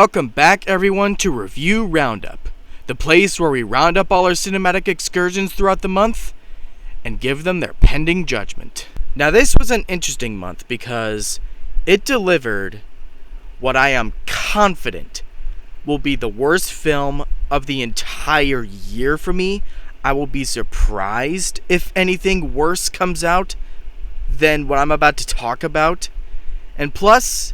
Welcome back, everyone, to Review Roundup, the place where we round up all our cinematic excursions throughout the month and give them their pending judgment. Now, this was an interesting month because it delivered what I am confident will be the worst film of the entire year for me. I will be surprised if anything worse comes out than what I'm about to talk about. And plus,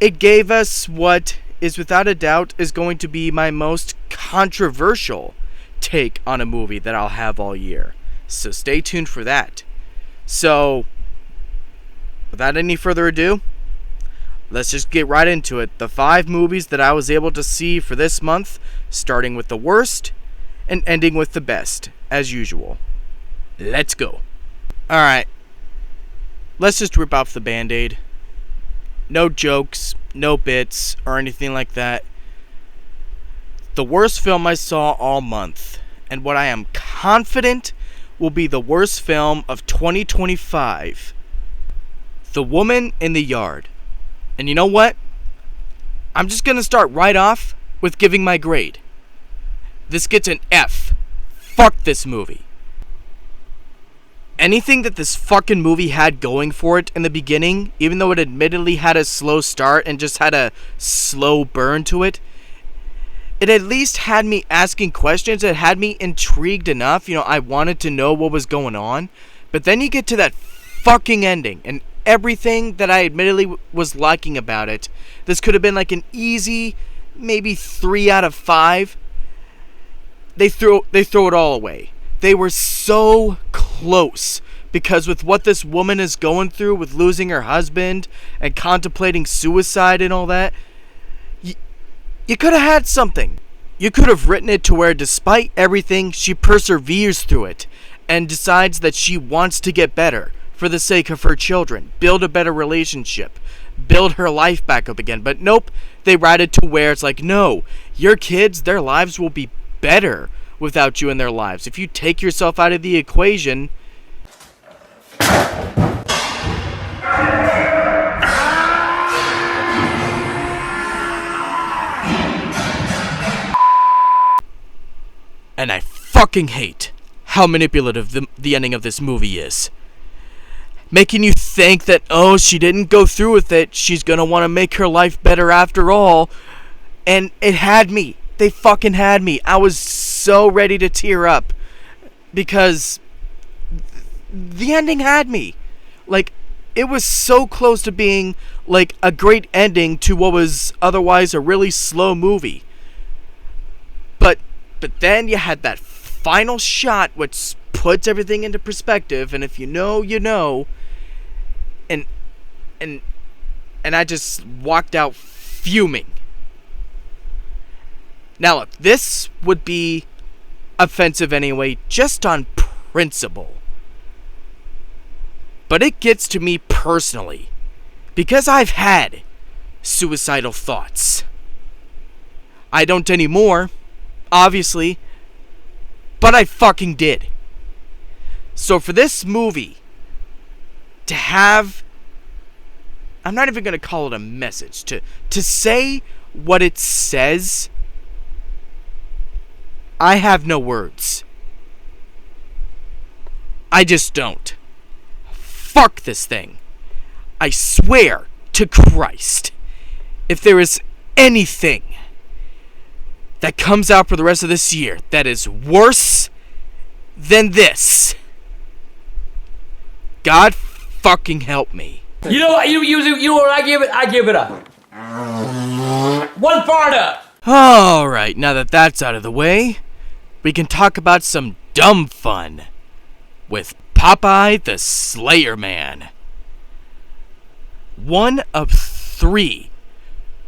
it gave us what is without a doubt is going to be my most controversial take on a movie that I'll have all year. So stay tuned for that. So, without any further ado, let's just get right into it. The 5 movies that I was able to see for this month, starting with the worst and ending with the best, as usual. Let's go. Alright, let's just rip off the Band-Aid. No jokes, no bits, or anything like that. The worst film I saw all month, and what I am confident will be the worst film of 2025. The Woman in the Yard. And you know what? I'm just gonna start right off with giving my grade. This gets an F. Fuck this movie. Anything that this fucking movie had going for it in the beginning, even though it admittedly had a slow start and just had a slow burn to it, it at least had me asking questions. It had me intrigued enough. I wanted to know what was going on. But then you get to that fucking ending, and everything that I admittedly was liking about it, this could have been like an easy, maybe 3 out of 5. They throw it all away. They were so close, because with what this woman is going through with losing her husband and contemplating suicide and all that, you could have had something. You could have written it to where despite everything, she perseveres through it and decides that she wants to get better for the sake of her children, build a better relationship, build her life back up again. But nope, they write it to where it's like, no, your kids, their lives will be better without you in their lives. If you take yourself out of the equation, and I fucking hate how manipulative the ending of this movie is. Making you think that, oh, she didn't go through with it, she's gonna want to make her life better after all. And it had me. They fucking had me. I was so ready to tear up because the ending had me. Like, it was so close to being like a great ending to what was otherwise a really slow movie. But then you had that final shot which puts everything into perspective, and if you know, you know. And I just walked out fuming. Now look, this would be offensive anyway, just on principle. But it gets to me personally, because I've had suicidal thoughts. I don't anymore, obviously, but I fucking did. So for this movie to have, I'm not even going to call it a message, to say what it says, I have no words. I just don't. Fuck this thing. I swear to Christ, if there is anything that comes out for the rest of this year that is worse than this, God fucking help me. You know what? You know what I give it up. 1 part up. Alright, now that that's out of the way, we can talk about some dumb fun with Popeye the Slayer Man. One of three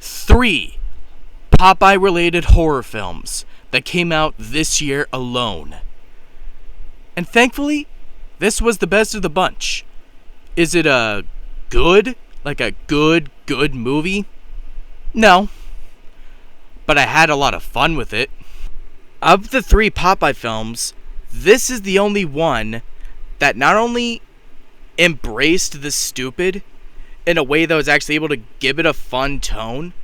Popeye-related horror films that came out this year alone. And thankfully, this was the best of the bunch. Is it a good movie? No. But I had a lot of fun with it. Of the 3 Popeye films, this is the only one that not only embraced the stupid in a way that was actually able to give it a fun tone,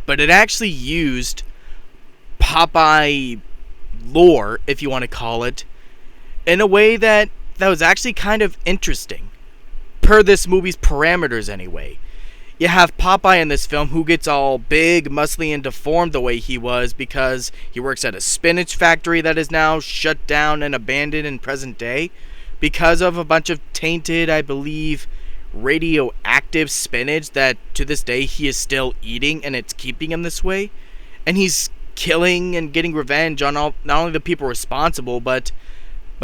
but it actually used Popeye lore, if you want to call it, in a way that was actually kind of interesting, per this movie's parameters anyway. You have Popeye in this film who gets all big, muscly, and deformed the way he was because he works at a spinach factory that is now shut down and abandoned in present day because of a bunch of tainted, I believe, radioactive spinach that to this day he is still eating, and it's keeping him this way. And he's killing and getting revenge on not only the people responsible, but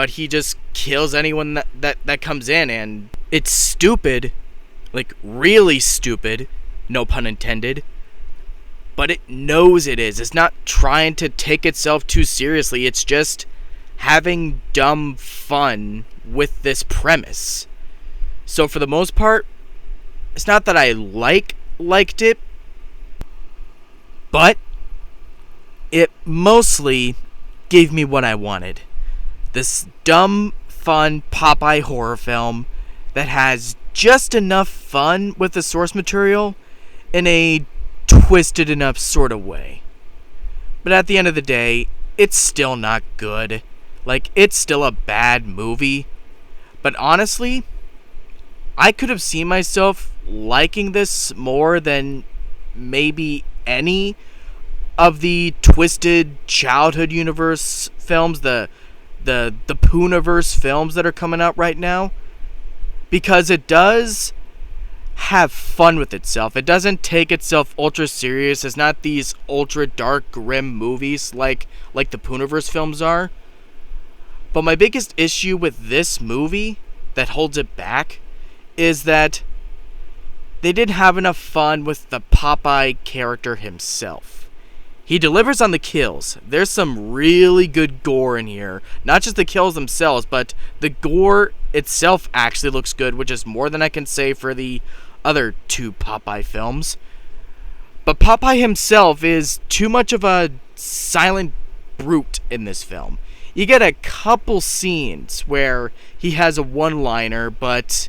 he just kills anyone that comes in, and it's stupid. Like, really stupid, no pun intended, but it knows it is. It's not trying to take itself too seriously. It's just having dumb fun with this premise. So for the most part, it's not that I liked it, but it mostly gave me what I wanted. This dumb, fun Popeye horror film that has just enough fun with the source material in a twisted enough sort of way. But at the end of the day, it's still not good. Like, it's still a bad movie. But honestly, I could have seen myself liking this more than maybe any of the twisted childhood universe films, the Pooniverse films that are coming out right now. Because it does have fun with itself. It doesn't take itself ultra serious. It's not these ultra dark, grim movies like the Pooniverse films are. But my biggest issue with this movie that holds it back is that they didn't have enough fun with the Popeye character himself. He delivers on the kills. There's some really good gore in here. Not just the kills themselves, but the gore itself actually looks good, which is more than I can say for the other two Popeye films. But Popeye himself is too much of a silent brute in this film. You get a couple scenes where he has a one-liner, but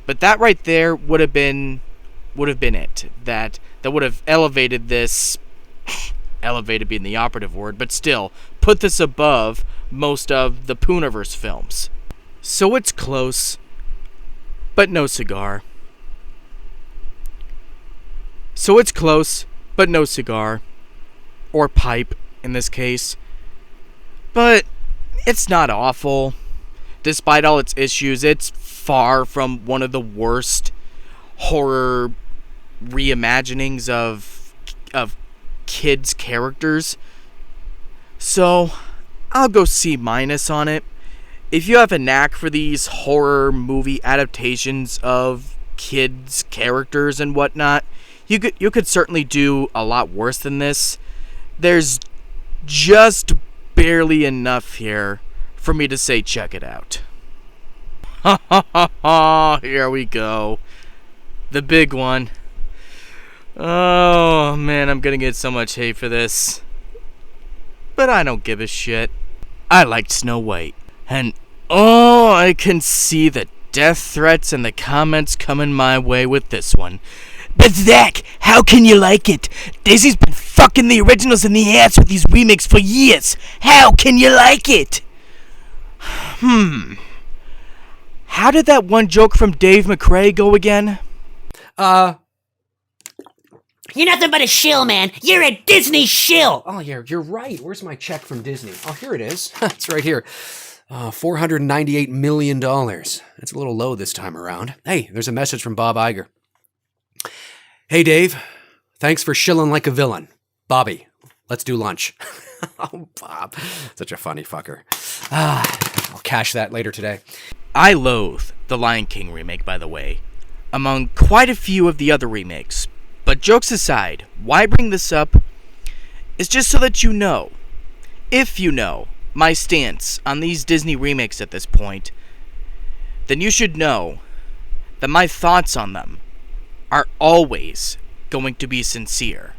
that right there would have been it. That would have elevated this. Elevated being the operative word, but still, put this above most of the Pooniverse films. So it's close, but no cigar. So it's close, but no cigar. Or pipe, in this case. But it's not awful. Despite all its issues, it's far from one of the worst horror reimaginings of kids' characters. So I'll go C- on it. If you have a knack for these horror movie adaptations of kids' characters and whatnot, you could certainly do a lot worse than this. There's just barely enough here for me to say check it out. Ha ha ha ha, here we go. The big one. Oh man, I'm gonna get so much hate for this. But I don't give a shit. I liked Snow White. And oh, I can see the death threats and the comments coming my way with this one. But Zach, how can you like it? Disney's been fucking the originals in the ass with these remakes for years. How can you like it? How did that one joke from Dave McRae go again? You're nothing but a shill, man. You're a Disney shill. Oh, yeah, you're right. Where's my check from Disney? Oh, here it is. It's right here. $498 million. That's a little low this time around. Hey, there's a message from Bob Iger. Hey, Dave. Thanks for shilling like a villain. Bobby, let's do lunch. Oh, Bob. Such a funny fucker. I'll cash that later today. I loathe the Lion King remake, by the way, among quite a few of the other remakes. But jokes aside, why bring this up is just so that you know, if you know, my stance on these Disney remakes at this point, then you should know that my thoughts on them are always going to be sincere.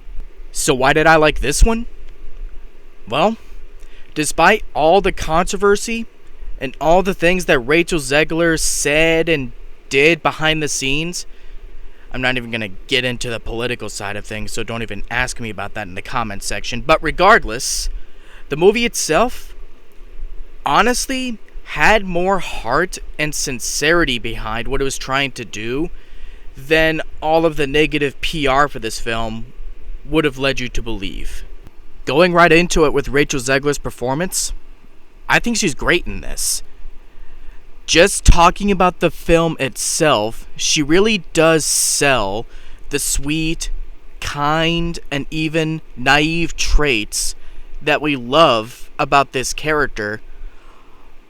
So why did I like this one? Well, despite all the controversy and all the things that Rachel Zegler said and did behind the scenes, I'm not even going to get into the political side of things, so don't even ask me about that in the comments section. But regardless, the movie itself, honestly, had more heart and sincerity behind what it was trying to do than all of the negative PR for this film would have led you to believe. Going right into it with Rachel Zegler's performance, I think she's great in this. Just talking about the film itself, she really does sell the sweet, kind, and even naive traits that we love about this character,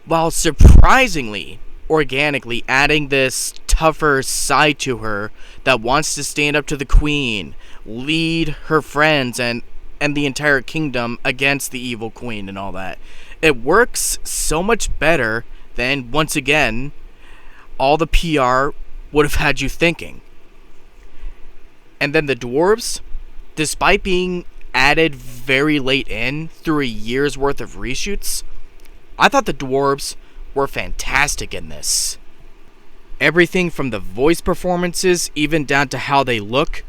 while surprisingly, organically adding this tougher side to her that wants to stand up to the queen, lead her friends and the entire kingdom against the evil queen and all that. It works so much better than, once again, all the PR would have had you thinking. And then the dwarves, despite being added very late in through a year's worth of reshoots, I thought the dwarves were fantastic in this. Everything from the voice performances, even down to how they look,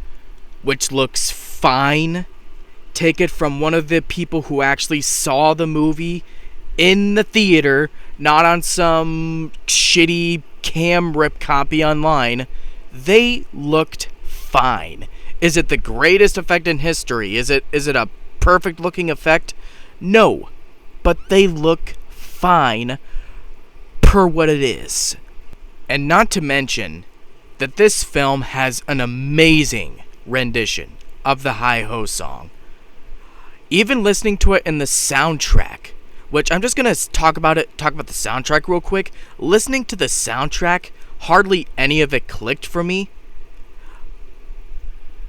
which looks fine. Take it from one of the people who actually saw the movie in the theater, not on some shitty cam rip copy online. They looked fine. Is it the greatest effect in history? Is it a perfect looking effect? No. But they look fine per what it is. And not to mention that this film has an amazing rendition of the Hi Ho song. Even listening to it in the soundtrack, which I'm just going to talk about the soundtrack real quick. Listening to the soundtrack, hardly any of it clicked for me.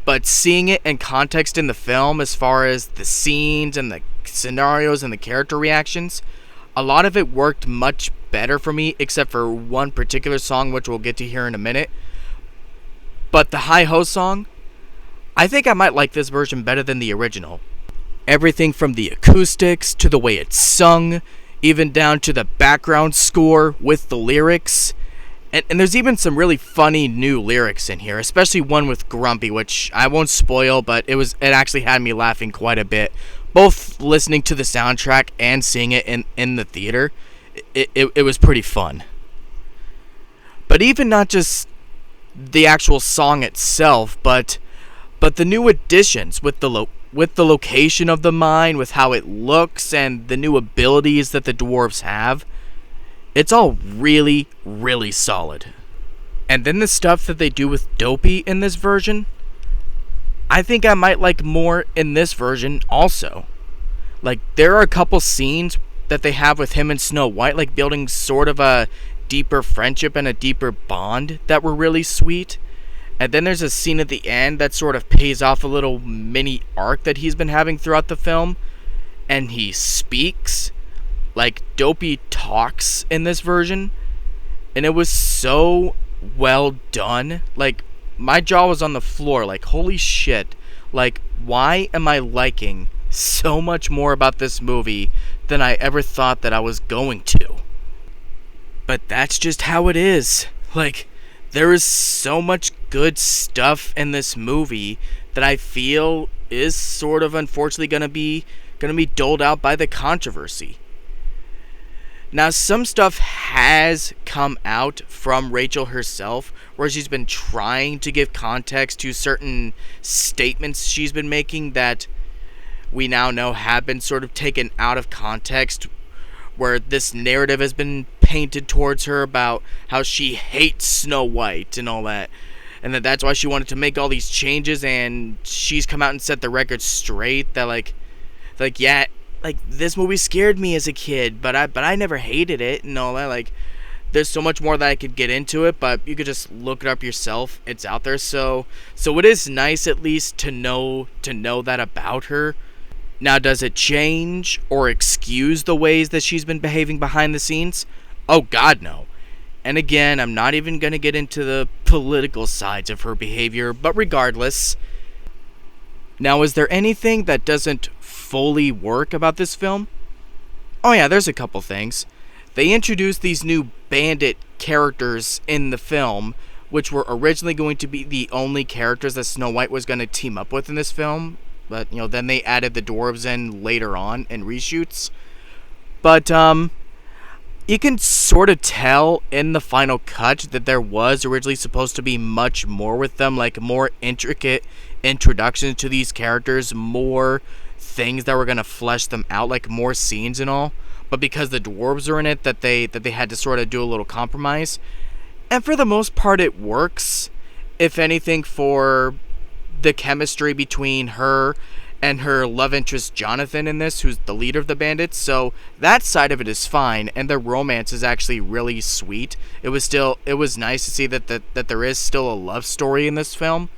But seeing it in context in the film, as far as the scenes and the scenarios and the character reactions, a lot of it worked much better for me, except for one particular song, which we'll get to here in a minute. But the Hi Ho song, I think I might like this version better than the original. Everything from the acoustics to the way it's sung, even down to the background score with the lyrics. And there's even some really funny new lyrics in here, especially one with Grumpy, which I won't spoil, but it actually had me laughing quite a bit. Both listening to the soundtrack and seeing it in the theater, it was pretty fun. But even not just the actual song itself, but the new additions with the location of the mine, with how it looks, and the new abilities that the dwarves have, it's all really, really solid. And then the stuff that they do with Dopey in this version, I think I might like more in this version also. Like, there are a couple scenes that they have with him and Snow White, like building sort of a deeper friendship and a deeper bond that were really sweet. And then there's a scene at the end that sort of pays off a little mini arc that he's been having throughout the film. And he speaks. Like, Dopey talks in this version. And it was so well done. Like, my jaw was on the floor. Like, holy shit. Like, why am I liking so much more about this movie than I ever thought that I was going to? But that's just how it is. Like, there is so much good stuff in this movie that I feel is sort of unfortunately gonna be doled out by the controversy. Now, some stuff has come out from Rachel herself, where she's been trying to give context to certain statements she's been making that we now know have been sort of taken out of context, where this narrative has been painted towards her about how she hates Snow White and all that, and that's why she wanted to make all these changes, and she's come out and set the record straight that like yeah, like, this movie scared me as a kid, but I never hated it and all that. Like, there's so much more that I could get into it, but you could just look it up yourself. It's out there, so it is nice at least to know that about her. Now, does it change or excuse the ways that she's been behaving behind the scenes? Oh, God, no. And again, I'm not even going to get into the political sides of her behavior, but regardless. Now, is there anything that doesn't fully work about this film? Oh yeah, there's a couple things. They introduced these new bandit characters in the film, which were originally going to be the only characters that Snow White was going to team up with in this film. But, then they added the dwarves in later on in reshoots. But, you can sort of tell in the final cut that there was originally supposed to be much more with them, like more intricate introductions to these characters, more things that were going to flesh them out, like more scenes and all. But because the dwarves are in it, that they had to sort of do a little compromise. And for the most part, it works. If anything, for the chemistry between her and her love interest Jonathan in this, who's the leader of the bandits. So that side of it is fine, and the romance is actually really sweet. It was nice to see that there is still a love story in this film.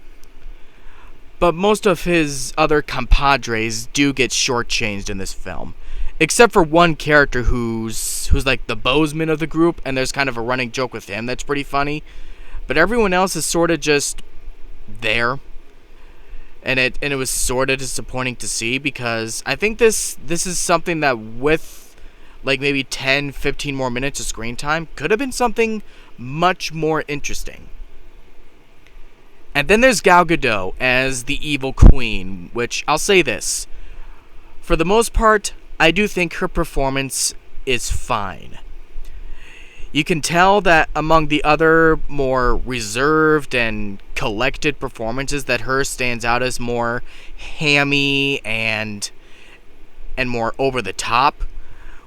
But most of his other compadres do get shortchanged in this film. Except for one character who's like the bowsman of the group, and there's kind of a running joke with him that's pretty funny. But everyone else is sort of just there. And it was sort of disappointing to see, because I think this is something that with like maybe 10, 15 more minutes of screen time could have been something much more interesting. And then there's Gal Gadot as the evil queen, which I'll say this. For the most part, I do think her performance is fine. You can tell that among the other more reserved and collected performances that hers stands out as more hammy and more over the top,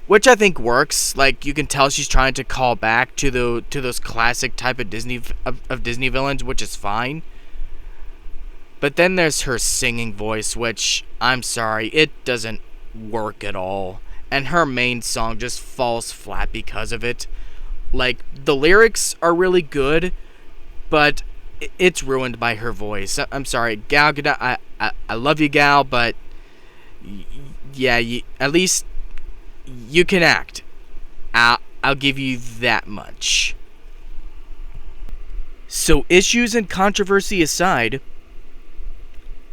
which I think works. Like, you can tell she's trying to call back to those classic type of Disney villains, which is fine. But then there's her singing voice, which, I'm sorry, it doesn't work at all. And her main song just falls flat because of it. Like, the lyrics are really good, but it's ruined by her voice. I'm sorry, Gal Gadot, I love you, Gal, but yeah, at least you can act. I'll give you that much. So, issues and controversy aside,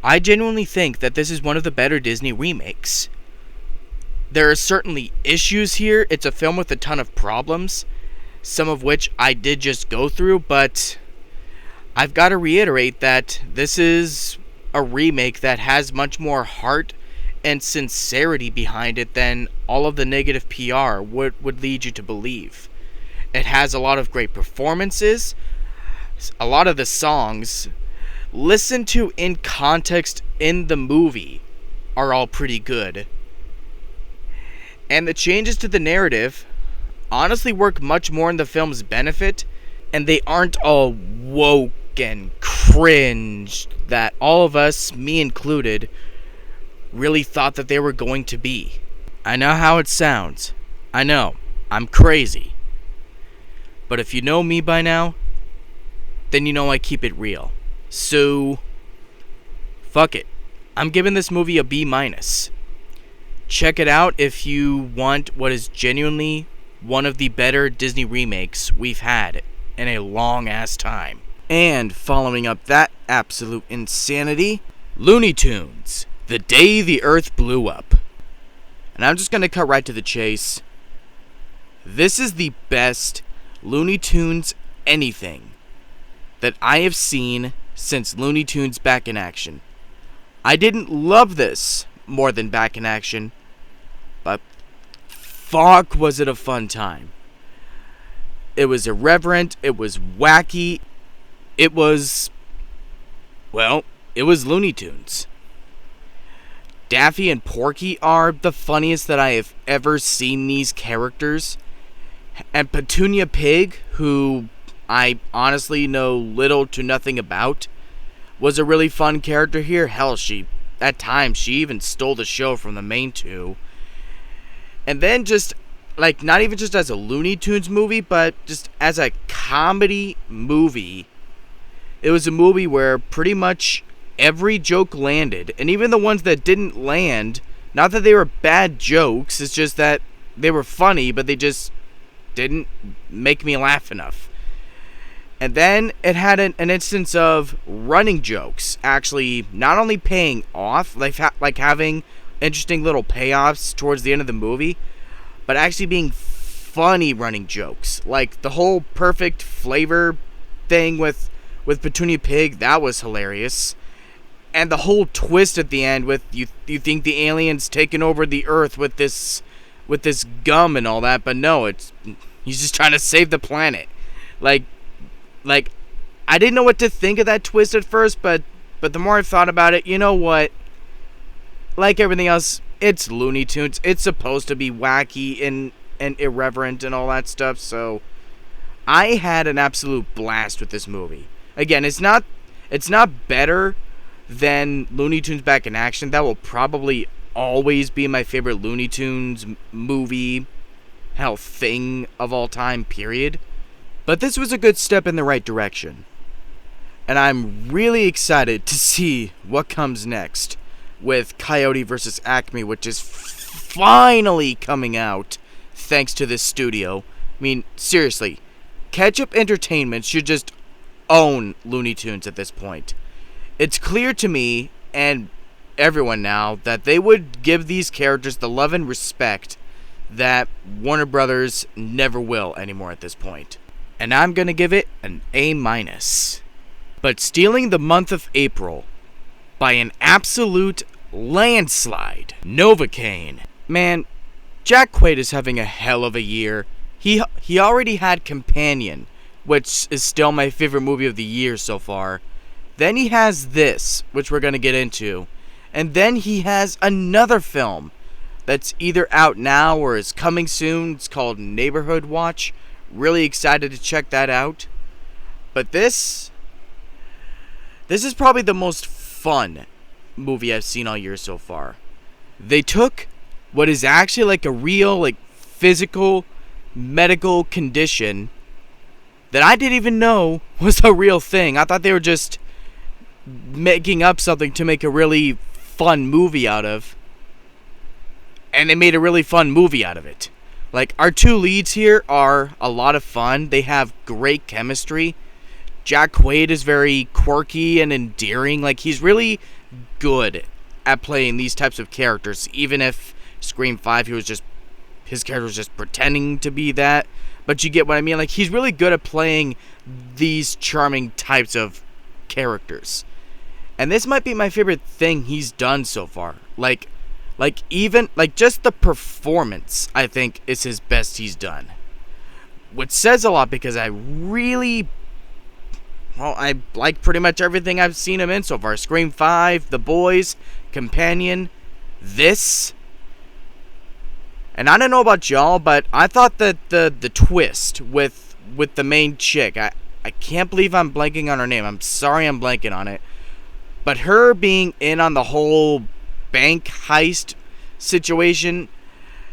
I genuinely think that this is one of the better Disney remakes. There are certainly issues here. It's a film with a ton of problems, some of which I did just go through, but I've got to reiterate that this is a remake that has much more heart and sincerity behind it than all of the negative PR would lead you to believe. It has a lot of great performances. A lot of the songs, listened to in context in the movie, are all pretty good. And the changes to the narrative honestly work much more in the film's benefit, and they aren't all woke and cringe that all of us, me included, really thought that they were going to be. I know how it sounds. I know, I'm crazy. But if you know me by now, then you know I keep it real. So, fuck it. I'm giving this movie a B-. Check it out if you want what is genuinely one of the better Disney remakes we've had in a long-ass time. And following up that absolute insanity, Looney Tunes, The Day the Earth Blew Up. And I'm just going to cut right to the chase. This is the best Looney Tunes anything that I have seen since Looney Tunes Back in Action. I didn't love this more than Back in Action, but fuck was it a fun time. It was irreverent, it was wacky, it was Looney Tunes. Daffy and Porky are the funniest that I have ever seen these characters. And Petunia Pig, who I honestly know little to nothing about, was a really fun character here. Hell, at times, she even stole the show from the main two. And then just, like, not even just as a Looney Tunes movie, but just as a comedy movie, it was a movie where pretty much every joke landed. And even the ones that didn't land, not that they were bad jokes, it's just that they were funny, but they just didn't make me laugh enough. And then it had an instance of running jokes actually not only paying off, like having interesting little payoffs towards the end of the movie, but actually being funny running jokes. Like the whole perfect flavor thing with Petunia Pig, that was hilarious. And the whole twist at the end with you think the aliens taking over the Earth with this gum and all that, but no, he's just trying to save the planet. Like I didn't know what to think of that twist at first, but the more I thought about it, you know what? Like everything else, it's Looney Tunes. It's supposed to be wacky and irreverent and all that stuff, so I had an absolute blast with this movie. Again, it's not better than Looney Tunes Back in Action. That will probably always be my favorite Looney Tunes movie, hell, thing of all time, period. But this was a good step in the right direction. And I'm really excited to see what comes next with Coyote vs. Acme, which is finally coming out thanks to this studio. I mean, seriously, Ketchup Entertainment should just own Looney Tunes at this point. It's clear to me and everyone now that they would give these characters the love and respect that Warner Brothers never will anymore at this point. And I'm gonna give it an A-. But stealing the month of April by an absolute landslide, Novocaine. Man, Jack Quaid is having a hell of a year. He already had Companion, which is still my favorite movie of the year so far. Then he has this, which we're going to get into. And then he has another film that's either out now or is coming soon. It's called Neighborhood Watch. Really excited to check that out. But this is probably the most fun movie I've seen all year so far. They took what is actually like a real, like, physical, medical condition that I didn't even know was a real thing. I thought they were just making up something to make a really fun movie out of. And they made a really fun movie out of it. Like, our two leads here are a lot of fun. They have great chemistry. Jack Quaid is very quirky and endearing. Like, he's really good at playing these types of characters. Even if Scream 5, his character was just pretending to be that. But you get what I mean? Like, he's really good at playing these charming types of characters. And this might be my favorite thing he's done so far. Like just the performance, I think, is his best he's done. Which says a lot because I like pretty much everything I've seen him in so far. Scream 5, The Boys, Companion, this. And I don't know about y'all, but I thought that the twist with the main chick, I can't believe I'm blanking on her name. I'm sorry I'm blanking on it. But her being in on the whole bank heist situation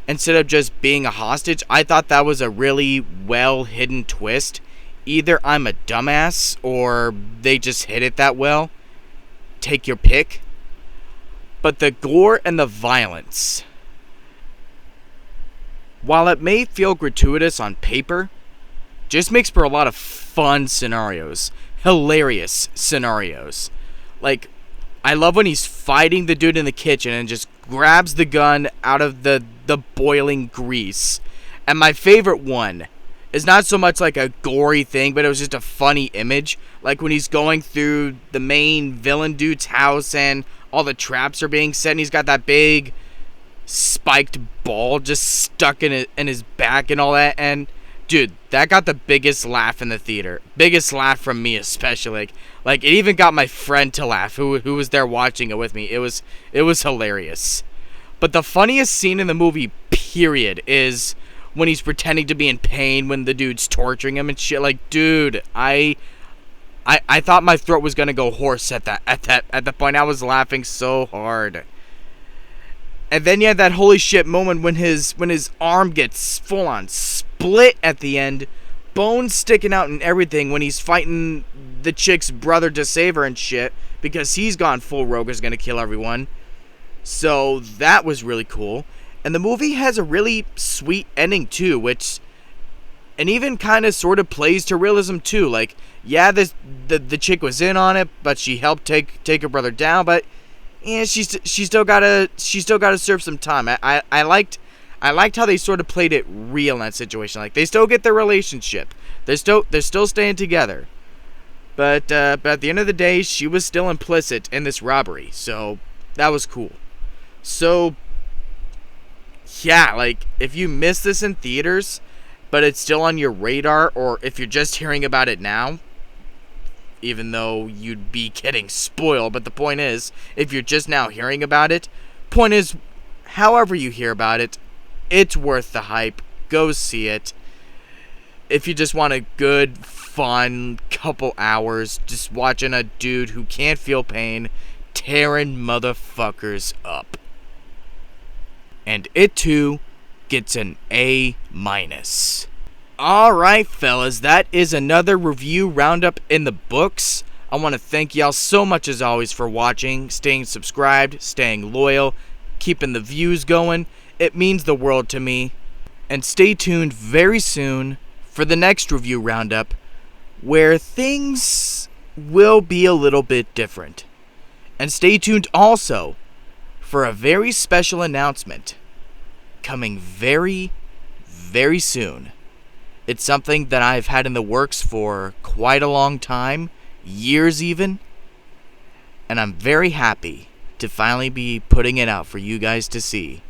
instead of just being a hostage, I thought that was a really well hidden twist. Either I'm a dumbass or they just hit it that well. Take your pick. But the gore and the violence, while it may feel gratuitous on paper, just makes for a lot of fun scenarios. Hilarious scenarios. Like, I love when he's fighting the dude in the kitchen and just grabs the gun out of the boiling grease. And my favorite one is not so much like a gory thing, but it was just a funny image. Like when he's going through the main villain dude's house and all the traps are being set and he's got that big spiked ball just stuck in his back and all that. And dude, that got the biggest laugh in the theater. Biggest laugh from me especially. Like it even got my friend to laugh who was there watching it with me. It was hilarious. But the funniest scene in the movie, period, is when he's pretending to be in pain when the dude's torturing him and shit. Like, dude, I thought my throat was gonna go hoarse at the point. I was laughing so hard. And then you had that holy shit moment when his arm gets full on split at the end, bones sticking out and everything when he's fighting the chick's brother to save her and shit because he's gone full rogue, is gonna kill everyone. So that was really cool. And the movie has a really sweet ending too, which and even kind of sort of plays to realism too. Like, yeah, the chick was in on it, but she helped take her brother down, but yeah, she still gotta serve some time. I liked how they sort of played it real in that situation. Like, they still get their relationship. They're still staying together. But at the end of the day, she was still implicit in this robbery, so that was cool. So, yeah, like, if you miss this in theaters, but it's still on your radar, or if you're just hearing about it now, even though you'd be getting spoiled, but the point is, if you're just now hearing about it, point is, however you hear about it, it's worth the hype. Go see it. If you just want a good, fun couple hours just watching a dude who can't feel pain tearing motherfuckers up. And it too gets an A-. Alright, fellas, that is another review roundup in the books. I want to thank y'all so much as always for watching, staying subscribed, staying loyal, keeping the views going. It means the world to me. And stay tuned very soon for the next review roundup, where things will be a little bit different. And stay tuned also for a very special announcement coming very, very soon. It's something that I've had in the works for quite a long time, years even, and I'm very happy to finally be putting it out for you guys to see.